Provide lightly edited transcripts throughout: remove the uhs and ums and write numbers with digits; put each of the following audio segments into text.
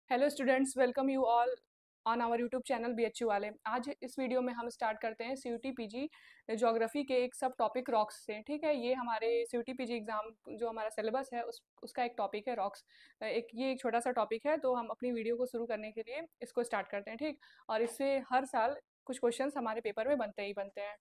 Hello students, welcome you all on our YouTube channel BHU वाले। आज इस video में हम स्टार्ट करते हैं CUT PG ज्योग्राफी के एक सब टॉपिक रॉक्स से। ठीक है, ये हमारे CUT PG एग्जाम जो हमारा सिलेबस है उसका एक टॉपिक है रॉक्स। ये एक छोटा सा टॉपिक है, तो हम अपनी वीडियो को शुरू करने के लिए इसको स्टार्ट करते हैं। ठीक, और इससे हर साल कुछ क्वेश्चंस हमारे पेपर में बनते ही बनते हैं।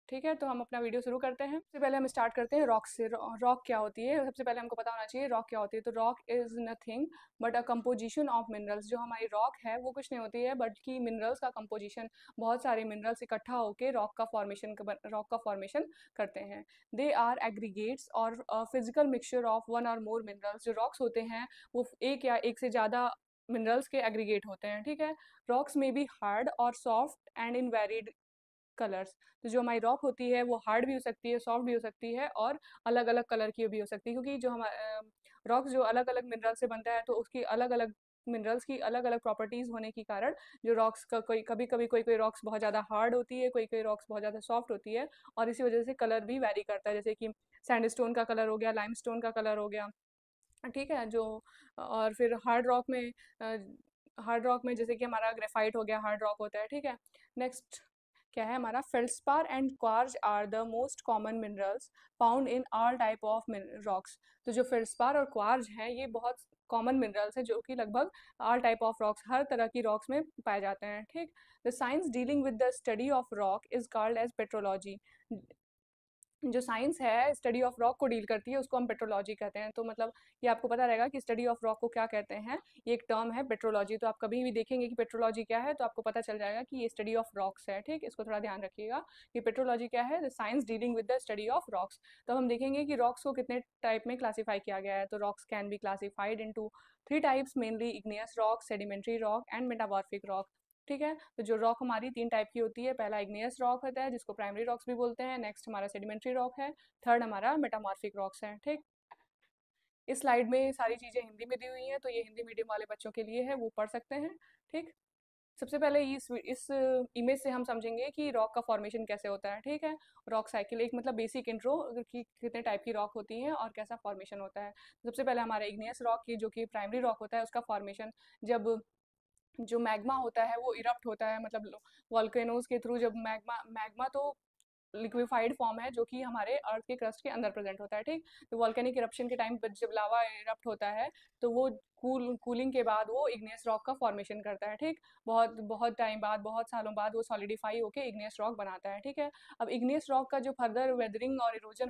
ठीक है, तो हम अपना वीडियो शुरू करते हैं। सबसे पहले हम स्टार्ट करते हैं रॉक से। रॉक क्या होती है, सबसे पहले हमको पता होना चाहिए रॉक क्या होती है। तो rock is nothing but a composition of minerals. जो हमारी रॉक है वो कुछ नहीं होती है बल्कि मिनरल्स का कंपोजिशन, बहुत सारे मिनरल्स इकट्ठा होकर रॉक का फॉर्मेशन करते हैं। दे आर एग्रीगेट्स और फिजिकल मिक्सचर ऑफ वन और मोर मिनरल्स। जो रॉक्स होते हैं वो एक या एक से ज़्यादा मिनरल्स के एग्रीगेट होते हैं। ठीक है, रॉक्स में बी हार्ड और soft and in varied colours. तो जो हमारी रॉक होती है वो हार्ड भी हो सकती है, सॉफ्ट भी हो सकती है और अलग अलग कलर की भी हो सकती है, क्योंकि जो हमारा रॉक जो अलग अलग मिनरल से बनता है तो उसकी अलग अलग मिनरल्स की अलग अलग प्रॉपर्टीज होने के कारण जो रॉक्स का कोई कोई रॉक्स बहुत ज़्यादा हार्ड होती है, कोई कोई रॉक्स बहुत ज़्यादा सॉफ्ट होती है, और इसी वजह से कलर भी वैरी करता है। जैसे कि सैंडस्टोन का कलर हो गया, लाइमस्टोन का कलर हो गया। ठीक है, जो और फिर हार्ड रॉक में जैसे कि हमारा ग्रेफाइट हो गया, हार्ड रॉक होता है। ठीक है, नेक्स्ट क्या है हमारा, feldspar and quartz are the most common minerals found in all type of rocks. तो जो फेल्सपार और क्वार्ज हैं ये बहुत कॉमन मिनरल्स हैं जो कि लगभग ऑल टाइप ऑफ रॉक्स, हर तरह की रॉक्स में पाए जाते हैं। ठीक, the science dealing with the study of rock is called as petrology. जो साइंस है स्टडी ऑफ रॉक को डील करती है उसको हम पेट्रोलॉजी कहते हैं। तो मतलब ये आपको पता रहेगा कि स्टडी ऑफ रॉक को क्या कहते हैं। ये एक टर्म है पेट्रोलॉजी। तो आप कभी भी देखेंगे कि पेट्रोलॉजी क्या है तो आपको पता चल जाएगा कि ये स्टडी ऑफ रॉक्स है। ठीक, इसको थोड़ा ध्यान रखिएगा कि पेट्रोलॉजी क्या है, the science dealing with the study of rocks. तो हम देखेंगे कि रॉक्स को कितने टाइप में क्लासीफाई किया गया है। तो rocks can B classified into three types, mainly igneous rock, sedimentary rock and metamorphic rock. ठीक है, तो जो रॉक हमारी तीन टाइप की होती है, पहला इग्नियस रॉक होता है जिसको प्राइमरी रॉक्स भी बोलते हैं, नेक्स्ट हमारा सेडिमेंट्री रॉक है, थर्ड हमारा मेटामॉर्फिक रॉक्स है। ठीक, इस स्लाइड में सारी चीज़ें हिंदी में दी हुई हैं, तो ये हिंदी मीडियम वाले बच्चों के लिए है, वो पढ़ सकते हैं। ठीक, सबसे पहले इस इमेज से हम समझेंगे कि रॉक का फॉर्मेशन कैसे होता है। ठीक है, रॉक साइकिल एक मतलब बेसिक इंट्रो कि कितने टाइप की रॉक होती हैं और कैसा फॉर्मेशन होता है। सबसे पहले हमारे इग्नियस रॉक की जो कि प्राइमरी रॉक होता है उसका फॉर्मेशन जब जो मैग्मा होता है वो इरप्ट होता है, मतलब वॉल्केनोज के थ्रू। जब मैग्मा मैग्मा तो लिक्विफाइड फॉर्म है जो कि हमारे अर्थ के क्रस्ट के अंदर प्रेजेंट होता है। ठीक, तो वॉल्केनिक इरप्शन के टाइम जब लावा इरप्ट होता है तो वो कूलिंग के बाद वो इग्नियस रॉक का फॉर्मेशन करता है। ठीक, बहुत बहुत टाइम बाद, बहुत सालों बाद वो सॉलिडिफाई होकर इग्नियस रॉक बनाता है। ठीक है, अब इग्नियस रॉक का जो फर्दर वेदरिंग और इरोजन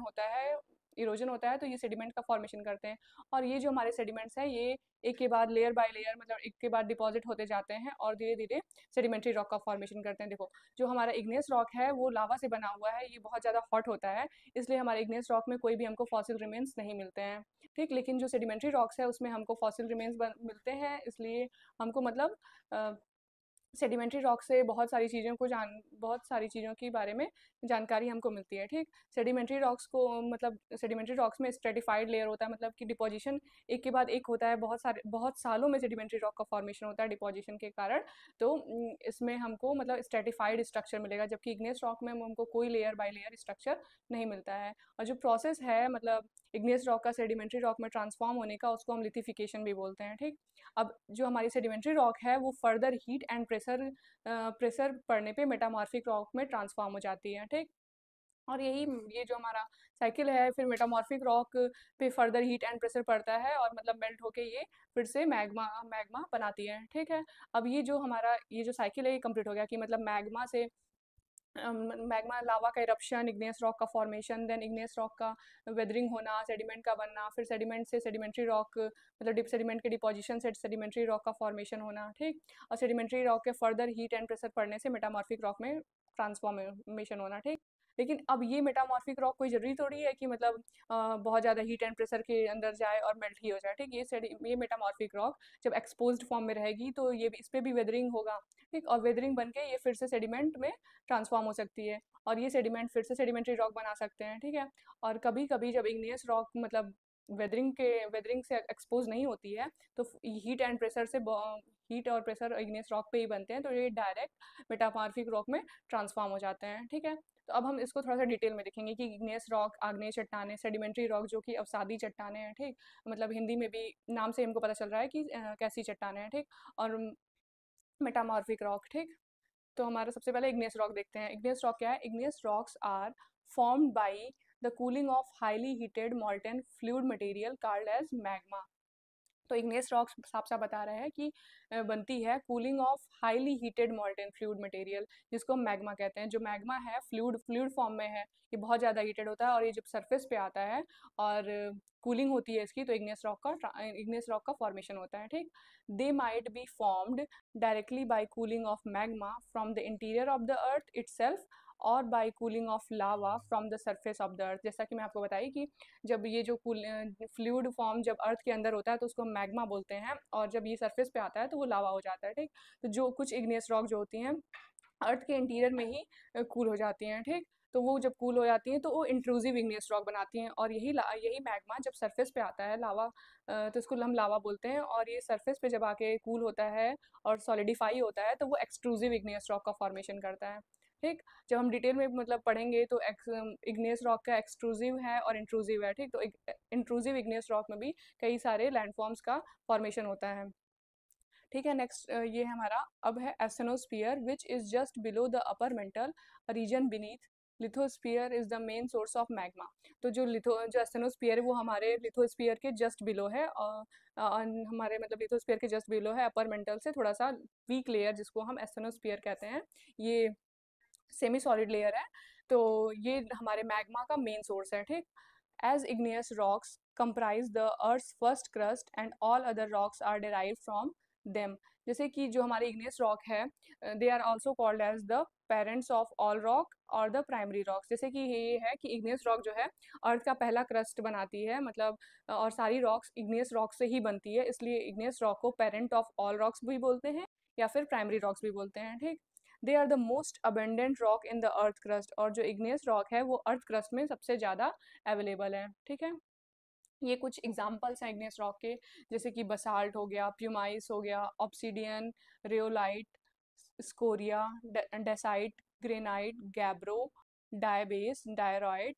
होता है तो ये सेडिमेंट का फॉर्मेशन करते हैं। और ये जो हमारे सेडिमेंट्स हैं ये एक के बाद लेयर बाय लेयर, मतलब एक के बाद डिपॉजिट होते जाते हैं और धीरे धीरे सेडिमेंट्री रॉक का फॉर्मेशन करते हैं। देखो, जो हमारा इग्नियस रॉक है वो लावा से बना हुआ है, ये बहुत ज़्यादा हॉट होता है, इसलिए हमारे इग्नियस रॉक में कोई भी हमको फॉसिल रिमेन्स नहीं मिलते हैं। ठीक, लेकिन जो सेडिमेंट्री रॉक्स है उसमें हमको फॉसिल रिमेन्स मिलते हैं, इसलिए हमको मतलब सेडिमेंट्री रॉक से बहुत सारी चीज़ों के बारे में जानकारी हमको मिलती है। ठीक, सेडिमेंट्री रॉक्स को मतलब सेडिमेंट्री रॉक्स में स्ट्रेटिफाइड लेयर होता है, मतलब कि डिपोजिशन एक के बाद एक होता है, बहुत सालों में सेडिमेंट्री रॉक का फॉर्मेशन होता है डिपोजिशन के कारण। तो इसमें हमको मतलब स्ट्रेटिफाइड स्ट्रक्चर मिलेगा, जबकि इग्नियस रॉक में हमको कोई लेयर बाय लेयर स्ट्रक्चर नहीं मिलता है। और जो प्रोसेस है मतलब इग्नियस रॉक का सेडिमेंट्री रॉक में ट्रांसफॉर्म होने का, उसको हम लिथिफिकेशन भी बोलते हैं। ठीक, अब जो हमारी सेडिमेंट्री रॉक है वो फर्दर हीट एंड प्रेशर पड़ने पे मेटामॉर्फिक रॉक में ट्रांसफॉर्म हो जाती है। ठीक, और ये जो हमारा साइकिल है, फिर मेटामॉर्फिक रॉक पे फर्दर हीट एंड प्रेशर पड़ता है और मतलब मेल्ट होके ये फिर से मैग्मा मैग्मा बनाती है। ठीक है, अब ये जो साइकिल है ये कंप्लीट हो गया कि मतलब मैग्मा से मैग्मा लावा का इरप्शन, इग्नियस रॉक का फॉर्मेशन, देन इग्नियस रॉक का वेदरिंग होना, सेडिमेंट का बनना, फिर सेडिमेंट से सेडिमेंट्री रॉक मतलब डिप सेडिमेंट के डिपोजिशन से सेडिमेंट्री रॉक का फॉर्मेशन होना। ठीक, और सेडिमेंट्री रॉक के फर्दर हीट एंड प्रेशर पड़ने से मेटामॉर्फिक रॉक में ट्रांसफॉर्मेशन होना। ठीक, लेकिन अब ये मेटामॉर्फिक रॉक कोई ज़रूरी थोड़ी है कि मतलब बहुत ज़्यादा हीट एंड प्रेशर के अंदर जाए और मेल्ट ही हो जाए। ठीक, ये मेटामॉर्फिक रॉक जब एक्सपोज्ड फॉर्म में रहेगी तो ये इस पर भी वेदरिंग होगा। ठीक, और वेदरिंग बन के ये फिर से सेडिमेंट में ट्रांसफॉर्म हो सकती है और ये सेडिमेंट फिर से सेडिमेंट्री रॉक बना सकते हैं। ठीक है, और कभी कभी जब इग्नियस रॉक मतलब वेदरिंग से एक्सपोज नहीं होती है तो हीट और प्रेशर इग्नियस रॉक पे ही बनते हैं, तो ये डायरेक्ट मेटामॉर्फिक रॉक में ट्रांसफॉर्म हो जाते हैं। ठीक है, तो अब हम इसको थोड़ा सा डिटेल में देखेंगे कि इग्नियस रॉक, आग्नेय चट्टानें, सेडिमेंट्री रॉक जो कि अवसादी चट्टानें हैं, ठीक, मतलब हिंदी में भी नाम से हमको पता चल रहा है कि कैसी चट्टानें हैं, ठीक, और मेटामॉर्फिक रॉक, ठीक। तो हमारा सबसे पहले इग्नियस रॉक देखते हैं। इग्नियस रॉक क्या है? Igneous rocks are formed by the cooling of highly heated molten fluid material called as magma. तो इग्नियस रॉक्स साफ साफ बता रहे हैं कि बनती है cooling of highly heated molten fluid material, जिसको हम मैग्मा कहते हैं। जो मैग्मा है फ्लूइड फ्लूइड फॉर्म में है, ये बहुत ज़्यादा हीटेड होता है और ये जब सरफेस पे आता है और कूलिंग होती है इसकी, तो इग्नियस रॉक का फॉर्मेशन होता है, ठीक। They might be formed directly by cooling of magma from the interior of the earth itself और by cooling of lava from the surface of the earth. जैसा कि मैं आपको बताई कि जब ये जो फ्लूइड फॉर्म जब अर्थ के अंदर होता है तो उसको मैग्मा बोलते हैं, और जब ये सरफेस पे आता है तो वो लावा हो जाता है, ठीक। तो जो कुछ इग्नियस रॉक जो होती हैं अर्थ के इंटीरियर में ही कूल हो जाती हैं, ठीक। तो वो जब कूल हो जाती हैं तो वो इंट्रूसिव इग्नियस रॉक बनाती हैं, और यही मैग्मा जब सरफेस पे आता है लावा, तो इसको हम लावा बोलते हैं, और ये सरफेस पे जब आके कूल होता है और सॉलिडिफाई होता है तो वो एक्सट्रूसिव इग्नियस रॉक का फॉर्मेशन करता है, ठीक। जब हम डिटेल में मतलब पढ़ेंगे तो इग्नियस रॉक का एक्सट्रूसिव है और इंट्रूसिव है, ठीक। तो इंट्रूसिव इग्नियस रॉक में भी कई सारे लैंडफॉर्म्स का फॉर्मेशन होता है, ठीक है। नेक्स्ट ये हमारा अब है asthenosphere which is just below the upper mantle region beneath. Lithosphere is the main source of magma. तो जो एस्थेनोस्फीयर है वो हमारे लिथोस्फीयर के जस्ट बिलो है, और हमारे मतलब लिथोस्फीयर के जस्ट बिलो है, अपर मेंटल से थोड़ा सा वीक लेयर जिसको हम एस्थेनोस्फीयर कहते हैं, ये सेमी सॉलिड लेयर है। तो ये हमारे मैग्मा का मेन सोर्स है, ठीक। As igneous rocks comprise the earth first crust and all other rocks are derive from them. जैसे कि जो हमारे इग्नियस रॉक है, they are also called as the parents of all rock और the primary rocks. जैसे कि ये है कि इग्नियस रॉक जो है अर्थ का पहला क्रस्ट बनाती है, मतलब और सारी रॉक्स इग्नियस रॉक से ही बनती है, इसलिए इग्नियस रॉक को पेरेंट ऑफ ऑल रॉक्स भी बोलते हैं या फिर प्राइमरी रॉक्स भी बोलते हैं, ठीक। They are the most abundant rock in the earth crust, और जो इग्नियस रॉक है वो अर्थ क्रस्ट में सबसे ज़्यादा अवेलेबल है, ठीक है। ये कुछ एग्जाम्पल्स हैं इग्नियस रॉक के, जैसे कि बसाल्ट हो गया, प्यूमाइस हो गया, obsidian, rhyolite, scoria, dacite, granite, gabbro, diabase, diorite,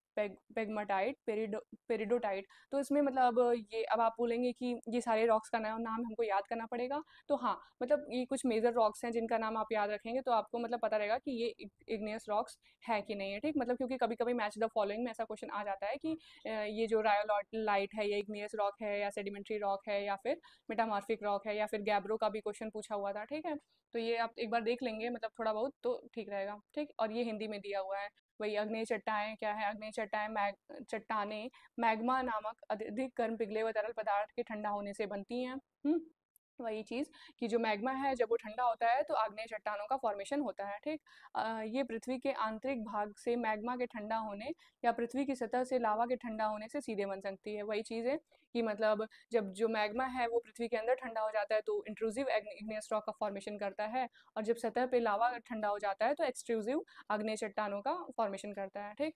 pegmatite, peridotite. तो इसमें मतलब ये अब आप बोलेंगे कि ये सारे रॉक्स का नाम हमको याद करना पड़ेगा, तो हाँ, मतलब ये कुछ मेजर रॉक्स हैं जिनका नाम आप याद रखेंगे तो आपको मतलब पता रहेगा कि ये इग्नियस रॉक्स है कि नहीं है, ठीक। मतलब क्योंकि कभी कभी मैच द फॉलोइंग में ऐसा क्वेश्चन आ जाता है कि ये जो रायोलाइट है ये इग्नियस रॉक है या सेडिमेंट्री रॉक है या फिर मेटामॉर्फिक रॉक है या फिर गैब्रो का भी क्वेश्चन पूछा हुआ था, ठीक है। तो ये आप एक बार देख लेंगे मतलब थोड़ा बहुत तो ठीक रहेगा, ठीक। और ये हिंदी में दिया हुआ है। वही अग्नेय चट्टानें क्या है? अग्नेय चट्टानें मैग्मा नामक अधिक गर्म पिघले हुए तरल पदार्थ के ठंडा होने से बनती हैं। वही चीज़ कि जो मैग्मा है जब वो ठंडा होता है तो आग्नेय चट्टानों का फॉर्मेशन होता है, ठीक। ये पृथ्वी के आंतरिक भाग से मैग्मा के ठंडा होने या पृथ्वी की सतह से लावा के ठंडा होने से सीधे बन सकती है। वही चीज़ है कि मतलब जब जो मैग्मा है वो पृथ्वी के अंदर ठंडा हो जाता है तो इंट्रूसिव इग्नियस रॉक का फॉर्मेशन करता है, और जब सतह पे लावा ठंडा हो जाता है तो एक्सट्रूसिव आग्नेय चट्टानों का फॉर्मेशन करता है, ठीक।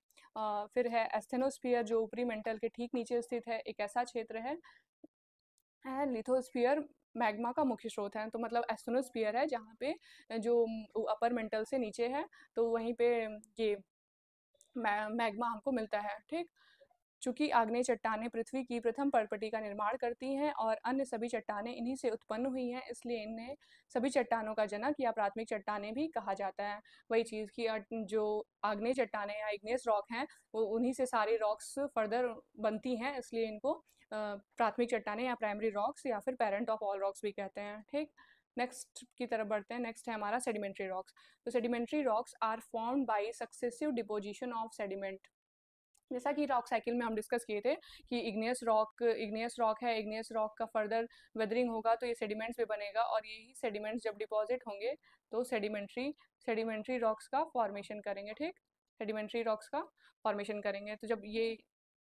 फिर है एस्थेनोस्फीयर जो ऊपरी मेंटल के ठीक नीचे स्थित है, एक ऐसा क्षेत्र है लिथोस्फीयर मैग्मा का मुख्य स्रोत है। तो मतलब एस्थेनोस्फीयर है जहाँ पे जो अपर मेंटल से नीचे है, तो वहीं पे ये मैग्मा हमको मिलता है, ठीक। चूंकि आग्नेय चट्टानें पृथ्वी की प्रथम पर्पटी का निर्माण करती हैं और अन्य सभी चट्टानें इन्हीं से उत्पन्न हुई हैं, इसलिए इन्हें सभी चट्टानों का जनक या प्राथमिक चट्टानें भी कहा जाता है। वही चीज़ की जो आग्नेय चट्टानें या इग्नियस रॉक हैं वो उन्हीं से सारी रॉक्स फर्दर बनती हैं, इसलिए इनको प्राथमिक चट्टानें या प्राइमरी रॉक्स या फिर पेरेंट ऑफ ऑल रॉक्स भी कहते हैं, ठीक। नेक्स्ट की तरफ बढ़ते हैं। नेक्स्ट है हमारा सेडिमेंट्री रॉक्स। तो sedimentary rocks are formed by successive deposition of sediment. जैसा कि रॉक साइकिल में हम डिस्कस किए थे कि इग्नियस रॉक है, इग्नियस रॉक का फर्दर वेदरिंग होगा तो ये सेडिमेंट्स भी बनेगा, और यही सेडिमेंट्स जब डिपॉजिट होंगे तो सेडिमेंट्री रॉक्स का फॉर्मेशन करेंगे, ठीक। सेडिमेंट्री रॉक्स का फॉर्मेशन करेंगे, तो जब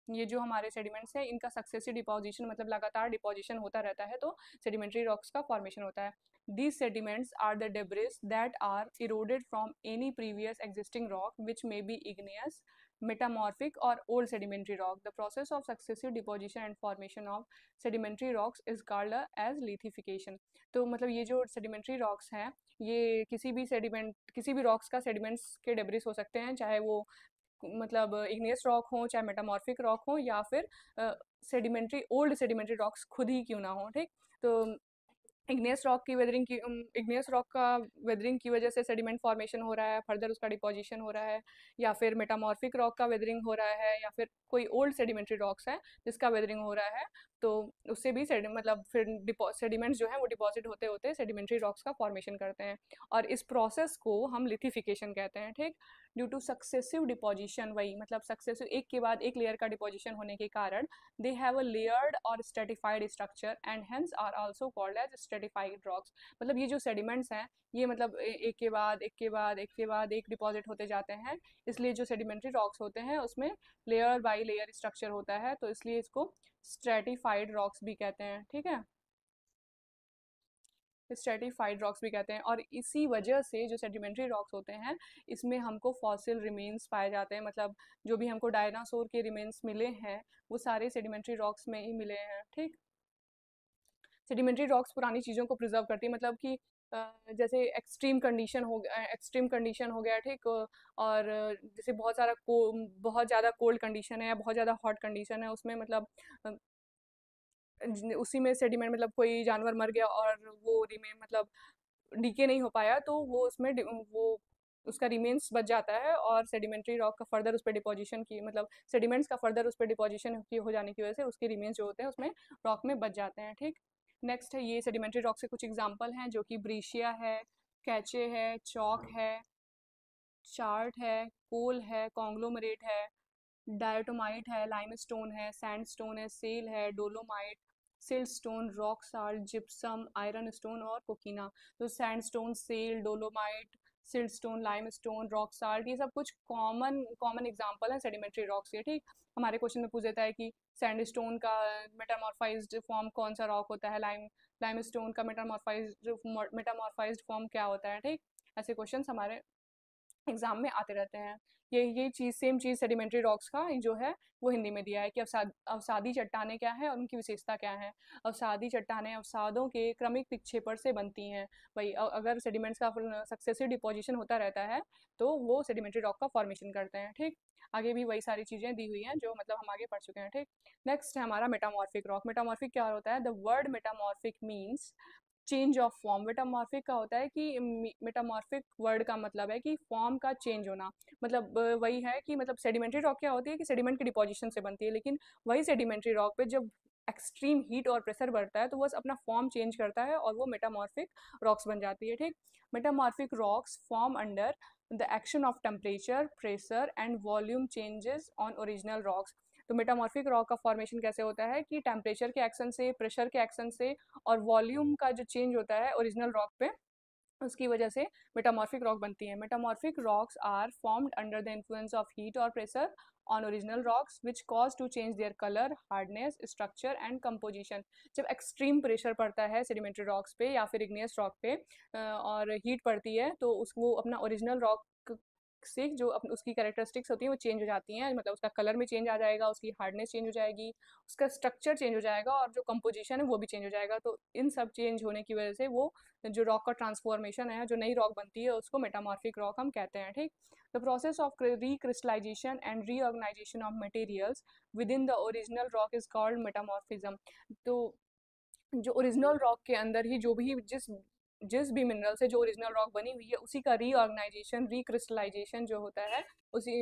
ये जो हमारे सेडिमेंट्स हैं इनका सक्सेसिव डिपोजिशन मतलब लगातार डिपोजिशन होता रहता है तो सेडिमेंट्री रॉक्स का फॉर्मेशन होता है। These sediments are the debris that are eroded from any previous existing rock which may be igneous, metamorphic or old sedimentary rock. The process of successive deposition and formation of sedimentary rocks is called as lithification. तो मतलब ये जो sedimentary rocks हैं ये किसी भी rocks का sediments के डेब्रिस हो सकते हैं, चाहे वो मतलब इग्नियस रॉक हो, चाहे मेटामॉर्फिक रॉक हो, या फिर सेडिमेंट्री ओल्ड सेडिमेंट्री रॉक्स खुद ही क्यों ना हो, ठीक। तो इग्नियस रॉक का वेदरिंग की वजह से सेडिमेंट फॉर्मेशन हो रहा है, फर्दर उसका डिपोजिशन हो रहा है, या फिर मेटामॉर्फिक रॉक का वेदरिंग हो रहा है, या फिर कोई ओल्ड सेडिमेंट्री रॉक्स है जिसका वेदरिंग हो रहा है, तो उससे भी मतलब फिर सेडिमेंट्स जो है वो डिपॉजिट होते होते सेडिमेंट्री रॉक्स का फॉर्मेशन करते हैं, और इस प्रोसेस को हम लिथिफिकेशन कहते हैं, ठीक। ड्यू टू सक्सेसिव डिपोजिशन, वही मतलब सक्सेसिव एक के बाद एक लेयर का डिपोजिशन होने के कारण they have a layered or stratified structure and hence are also called as stratified rocks। मतलब ये जो सेडिमेंट्स हैं ये मतलब एक के बाद एक के बाद एक के बाद एक डिपॉजिट होते जाते हैं, इसलिए जो सेडिमेंट्री रॉक्स होते हैं उसमें लेयर बाय लेयर स्ट्रक्चर होता है, तो इसलिए इसको स्ट्रेटिफाइड रॉक्स भी कहते हैं, ठीक है। स्ट्रेटिफाइड रॉक्स भी कहते हैं, और इसी वजह से जो सेडिमेंट्री रॉक्स होते हैं इसमें हमको फॉसिल रिमेन्स पाए जाते हैं, मतलब जो भी हमको डायनासोर के रिमेन्स मिले हैं वो सारे सेडिमेंट्री रॉक्स में ही मिले हैं, ठीक। सेडिमेंट्री रॉक्स पुरानी चीज़ों को प्रिजर्व करती है, मतलब कि जैसे एक्सट्रीम कंडीशन हो गया, ठीक। और जैसे बहुत ज़्यादा कोल्ड कंडीशन है या बहुत ज़्यादा हॉट कंडीशन है, उसमें मतलब उसी में सेडिमेंट मतलब कोई जानवर मर गया और वो रिमेन मतलब डीके नहीं हो पाया, तो वो वो उसका रिमेन्स बच जाता है, और सेडिमेंट्री रॉक का फर्दर उस पर डिपोजिशन की मतलब सेडिमेंट्स का फर्दर उस पर डिपोजिशन की हो जाने की वजह से उसके रिमेन्स जो होते हैं उसमें रॉक में बच जाते हैं, ठीक। नेक्स्ट है ये सेडिमेंट्री रॉक से कुछ एग्जांपल हैं, जो कि ब्रीशिया है, कैचे है, चौक है, चार्ट है, कोल है, कॉन्ग्लोमरेट है, डायटोमाइट है, लाइमस्टोन है, सैंडस्टोन है, सेल है, dolomite, siltstone, rock salt, gypsum, iron stone और कोकीना। तो sandstone, shale, dolomite, siltstone, limestone, rock salt, ये सब कुछ कॉमन कॉमन एग्जांपल हैं सेडिमेंट्री रॉक्स के, ठीक। हमारे क्वेश्चन में पूछ देता है कि सैंडस्टोन का मेटामॉर्फाइज्ड फॉर्म कौन सा रॉक होता है, लाइमस्टोन का मेटामॉर्फाइज्ड फॉर्म क्या होता है, ठीक। ऐसे क्वेश्चन हमारे एग्जाम में आते रहते हैं। ये चीज़ सेम चीज़ सेडिमेंट्री रॉक्स का जो है वो हिंदी में दिया है कि अवसादी चट्टानें क्या है और उनकी विशेषता क्या है। अवसादी चट्टानें अवसादों के क्रमिक विक्षेपण से बनती हैं। भाई अगर सेडिमेंट्स का सक्सेसिव डिपोजिशन होता रहता है तो वो सेडिमेंट्री रॉक का फॉर्मेशन करते हैं, ठीक। आगे भी वही सारी चीज़ें दी हुई हैं जो मतलब हम आगे पढ़ चुके हैं, ठीक। नेक्स्ट है हमारा मेटामॉर्फिक रॉक। मेटामॉर्फिक क्या होता है? The word metamorphic means change of form. Metamorphic का होता है कि मेटामॉर्फिक वर्ड का मतलब है कि फॉर्म का चेंज होना, मतलब वही है कि मतलब सेडिमेंट्री रॉक क्या होती है कि सेडिमेंट की डिपोजिशन से बनती है, लेकिन वही सेडिमेंट्री रॉक पे जब एक्सट्रीम हीट और प्रेशर बढ़ता है तो वो अपना फॉर्म चेंज करता है और वो मेटामॉर्फिक रॉक्स बन जाती है, ठीक। Metamorphic rocks form under the action of temperature, pressure and volume changes on original rocks. तो मेटामॉर्फिक रॉक का फॉर्मेशन कैसे होता है कि टेम्परेचर के एक्शन से, प्रेशर के एक्शन से और वॉल्यूम का जो चेंज होता है ओरिजिनल रॉक पे, उसकी वजह से मेटामॉर्फिक रॉक बनती है। Metamorphic rocks are formed under the influence of heat और pressure on original rocks which cause to change their colour, hardness, structure and composition. जब एक्सट्रीम प्रेशर पड़ता है सेडिमेंट्री रॉक्स पे या फिर इग्नियस रॉक पे और हीट पड़ती है तो वो अपना ओरिजिनल रॉक से जो उसकी कैरेक्टरिस्टिक्स होती हैं वो चेंज हो जाती हैं, मतलब उसका कलर में चेंज आ जाएगा, उसकी हार्डनेस चेंज हो जाएगी, उसका स्ट्रक्चर चेंज हो जाएगा और जो कंपोजिशन है वो भी चेंज हो जाएगा। तो इन सब चेंज होने की वजह से वो जो रॉक का ट्रांसफॉर्मेशन है, जो नई रॉक बनती है, उसको मेटामॉर्फिक रॉक हम कहते हैं, ठीक। The process of recrystallization and reorganization of materials with in the original rock is called metamorphism. तो जो ओरिजिनल रॉक के अंदर ही जो भी जिस जिस भी मिनरल से जो ओरिजिनल रॉक बनी हुई है उसी का रीऑर्गेनाइजेशन, रिक्रिस्टलाइजेशन जो होता है उसी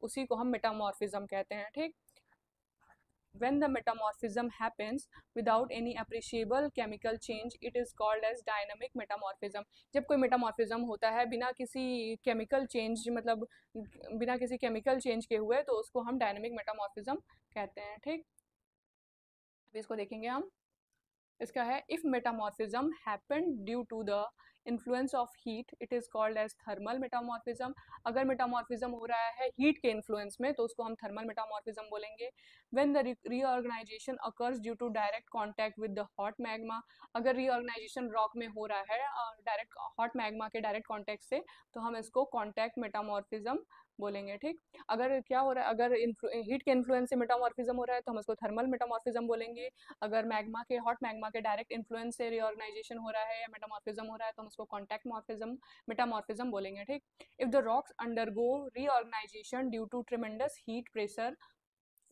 उसी को हम मेटामॉर्फिज्म कहते हैं, ठीक। When the metamorphism happens without any appreciable chemical change, it is called as dynamic metamorphism। जब कोई मेटामॉर्फिज्म होता है बिना किसी केमिकल चेंज मतलब बिना किसी केमिकल चेंज के हुए तो उसको हम डायनेमिक मेटामॉर्फिज्म कहते हैं, ठीक। अभी इसको देखेंगे हम। इसका है if metamorphism happen due to the influence of heat it is called as thermal metamorphism. अगर मेटामॉर्फिज्म हो रहा है हीट के इन्फ्लुएंस में तो उसको हम थर्मल मेटामॉर्फिज्म बोलेंगे। When the reorganization occurs due to direct contact with the hot magma. अगर रीऑर्गेनाइजेशन रॉक में हो रहा है डायरेक्ट हॉट मैग्मा के डायरेक्ट कांटेक्ट से तो हम इसको कांटेक्ट मेटामॉर्फिज्म बोलेंगे, ठीक। अगर क्या हो रहा है, अगर हीट के इन्फ्लुएंस से मेटामॉर्फिज्म हो रहा है तो हम इसको थर्मल मेटामॉर्फिज्म बोलेंगे। अगर मैग्मा के हॉट मैग्मा के डायरेक्ट इन्फ्लुएंस से रीऑर्गेनाइजेशन हो रहा है या मेटामॉर्फिज्म हो रहा है तो हम रॉक्स को कॉन्टैक्ट मॉर्फिज्म मेटामॉर्फिज्म बोलेंगे, ठीक। If the rocks undergo reorganization due to tremendous heat pressure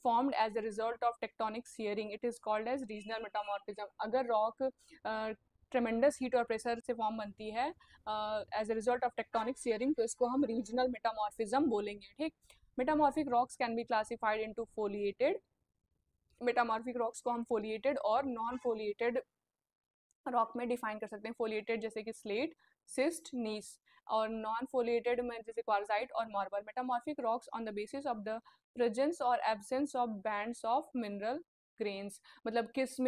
formed as a result of tectonic shearing, it is called as regional metamorphism। अगर रॉक ट्रेमेंडस हीट और प्रेशर से form बनती है as a result of tectonic shearing, तो इसको हम regional metamorphism बोलेंगे, ठीक। Metamorphic rocks can be classified into foliated, metamorphic rocks को हम फोलिएटेड और नॉन फोलिएटेड रॉक में डिफाइन कर सकते हैं। फोलिएटेड जैसे कि स्लेट, सिस्ट, नीस, और नॉन फोलिएटेड में जैसे क्वार्जाइट और marble. Metamorphic rocks on the basis of the presence और absence of bands of mineral grains, मतलब किस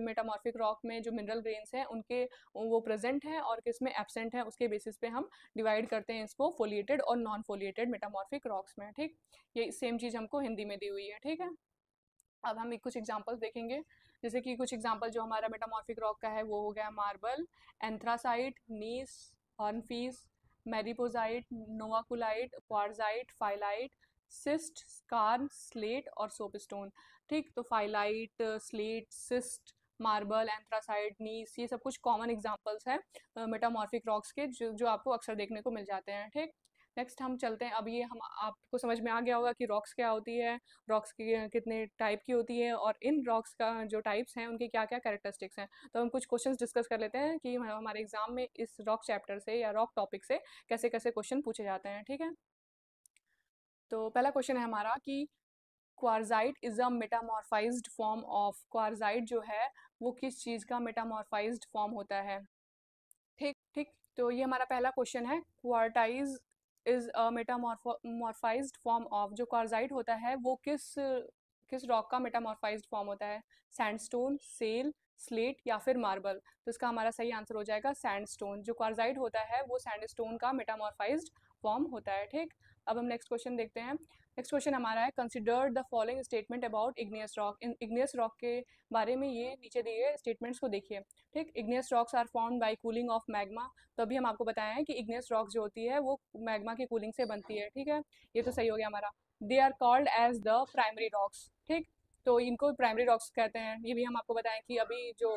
मेटामॉर्फिक रॉक में जो मिनरल ग्रेन्स हैं उनके वो प्रेजेंट हैं और किस में एब्सेंट है, उसके बेसिस पे हम डिवाइड करते हैं इसको फोलिएटेड और नॉन फोलिएटेड मेटामॉर्फिक रॉक्स में, ठीक। ये सेम चीज़ हमको हिंदी में दी हुई है, ठीक है। अब हम कुछ एग्जांपल्स देखेंगे, जैसे कि कुछ एग्जांपल जो हमारा मेटामॉर्फिक रॉक का है वो हो गया marble, anthracite, gneiss, hornfels, mariposite, novaculite, quartzite, phyllite, schist, skarn, slate और सोपस्टोन, ठीक। तो phyllite, slate, schist, marble, anthracite, gneiss, ये सब कुछ कॉमन एग्जांपल्स हैं मेटामॉर्फिक रॉक्स के जो आपको अक्सर देखने को मिल जाते हैं, ठीक। नेक्स्ट हम चलते हैं, अब ये हम आपको समझ में आ गया होगा कि रॉक्स क्या होती है, रॉक्स की कितने टाइप की होती है और इन रॉक्स का जो टाइप्स हैं उनके क्या क्या कैरेक्टरिस्टिक्स हैं। तो हम कुछ क्वेश्चंस डिस्कस कर लेते हैं कि हमारे एग्जाम में इस रॉक चैप्टर से या रॉक टॉपिक से कैसे कैसे क्वेश्चन पूछे जाते हैं, ठीक है। तो पहला क्वेश्चन है हमारा कि quartzite is a metamorphosed form of, quartzite जो है वो किस चीज़ का मेटामॉर्फाइज्ड फॉर्म होता है, ठीक ठीक। तो ये हमारा पहला क्वेश्चन है, क्वार्टाइज is a metamorphosed form of, जो क्वार्जाइट होता है वो किस किस रॉक का मेटामॉर्फाइज्ड फॉर्म होता है, सैंडस्टोन, सेल, स्लेट या फिर मार्बल। तो इसका हमारा सही आंसर हो जाएगा सैंडस्टोन। जो क्वार्जाइट होता है वो सैंडस्टोन का मेटामॉर्फाइज्ड फॉर्म होता है, ठीक। अब हम नेक्स्ट क्वेश्चन देखते हैं। नेक्स्ट क्वेश्चन हमारा है, consider the following statement about igneous rock. In igneous rock के बारे में ये नीचे दिए स्टेटमेंट्स को देखिए, ठीक। Igneous rocks are formed by cooling of magma, तो अभी हम आपको बताया है कि इग्नियस रॉक जो होती है वो मैग्मा की कूलिंग से बनती है, ठीक है। ये तो सही हो गया हमारा। They are called as the primary rocks, ठीक। तो इनको प्राइमरी रॉक्स कहते हैं। ये भी हम आपको बताएं कि अभी जो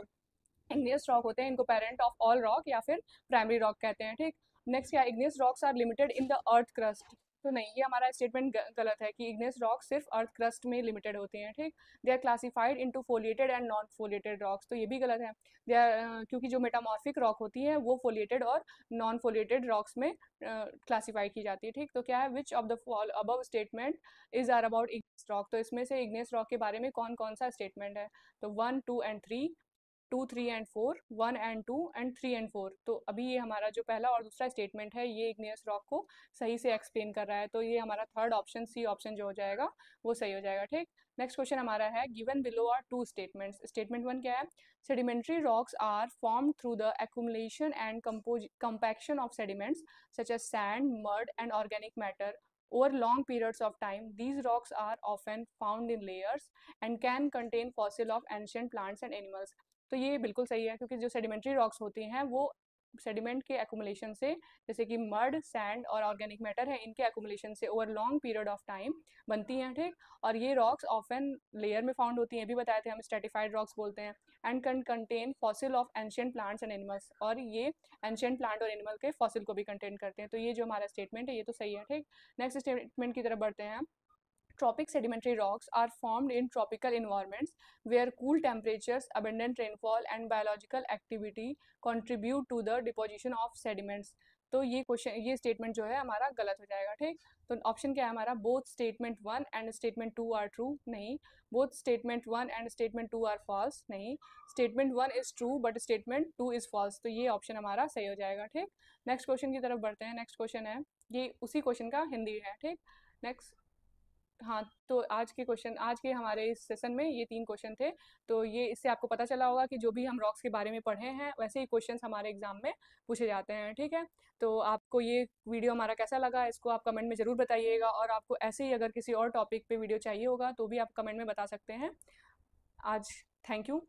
इग्नियस रॉक होते हैं इनको पेरेंट ऑफ ऑल रॉक या फिर प्राइमरी रॉक कहते हैं, ठीक। नेक्स्ट क्या, igneous rocks are limited in the earth crust. तो नहीं, ये हमारा स्टेटमेंट गलत है कि इग्नियस रॉक सिर्फ अर्थ क्रस्ट में लिमिटेड होते हैं, ठीक। They are classified into foliated and non foliated rocks, तो ये भी गलत है। दे आर क्योंकि जो मेटामॉर्फिक रॉक होती है वो फोलिएटेड और नॉन फोलिएटेड रॉक्स में क्लासीफाई की जाती है, ठीक। तो क्या है, which of the above statement is are about igneous rock, तो इसमें से इग्नियस रॉक के बारे में कौन कौन सा स्टेटमेंट है। तो 1, 2 and 3, 2, 3 and 4, 1 and 2 and 3 and 4। तो अभी ये हमारा जो पहला और दूसरा स्टेटमेंट है ये इग्नियस रॉक को सही से एक्सप्लेन कर रहा है, तो ये हमारा थर्ड ऑप्शन, सी ऑप्शन जो हो जाएगा वो सही हो जाएगा, ठीक। नेक्स्ट क्वेश्चन हमारा है, given below are two statements. Statement 1 क्या है, sedimentary rocks are formed through the accumulation and compaction of sediments such as sand, mud and organic matter over long periods of time. These rocks are often found in layers and can contain fossil of ancient plants and animals. तो ये बिल्कुल सही है, क्योंकि जो sedimentary rocks होती हैं वो सेडिमेंट के एक्यूमुलेशन से, जैसे कि मड, सैंड और ऑर्गेनिक मैटर है, इनके एक्यूमुलेशन से over long period of time बनती हैं, ठीक। और ये रॉक्स ऑफन लेयर में फाउंड होती हैं, भी बताए थे हम, स्ट्रेटिफाइड रॉक्स बोलते हैं। And can contain fossil of ancient plants and animals, और ये एंशिएंट प्लांट और एनिमल के फॉसिल को भी कंटेन करते हैं। तो ये जो हमारा स्टेटमेंट है ये तो सही है, ठीक। नेक्स्ट स्टेटमेंट की तरफ बढ़ते हैं। Tropic sedimentary rocks are formed in tropical environments where cool temperatures, abundant rainfall and biological activity contribute to the deposition of sediments. तो ये क्वेश्चन, ये स्टेटमेंट जो है हमारा गलत हो जाएगा, ठीक। तो ऑप्शन क्या है हमारा, both statement 1 and statement 2 are true, नहीं। Both statement 1 and statement 2 are false, नहीं। Statement 1 is true but statement 2 is false, तो ये ऑप्शन हमारा सही हो जाएगा, ठीक। नेक्स्ट क्वेश्चन की तरफ बढ़ते हैं। नेक्स्ट क्वेश्चन है, ये उसी क्वेश्चन का हिंदी है, ठीक। नेक्स्ट, हाँ, तो आज के क्वेश्चन, आज के हमारे इस सेशन में ये 3 क्वेश्चन थे। तो ये इससे आपको पता चला होगा कि जो भी हम रॉक्स के बारे में पढ़े हैं वैसे ही क्वेश्चंस हमारे एग्जाम में पूछे जाते हैं, ठीक है। तो आपको ये वीडियो हमारा कैसा लगा इसको आप कमेंट में ज़रूर बताइएगा, और आपको ऐसे ही अगर किसी और टॉपिक पे वीडियो चाहिए होगा तो भी आप कमेंट में बता सकते हैं। आज थैंक यू।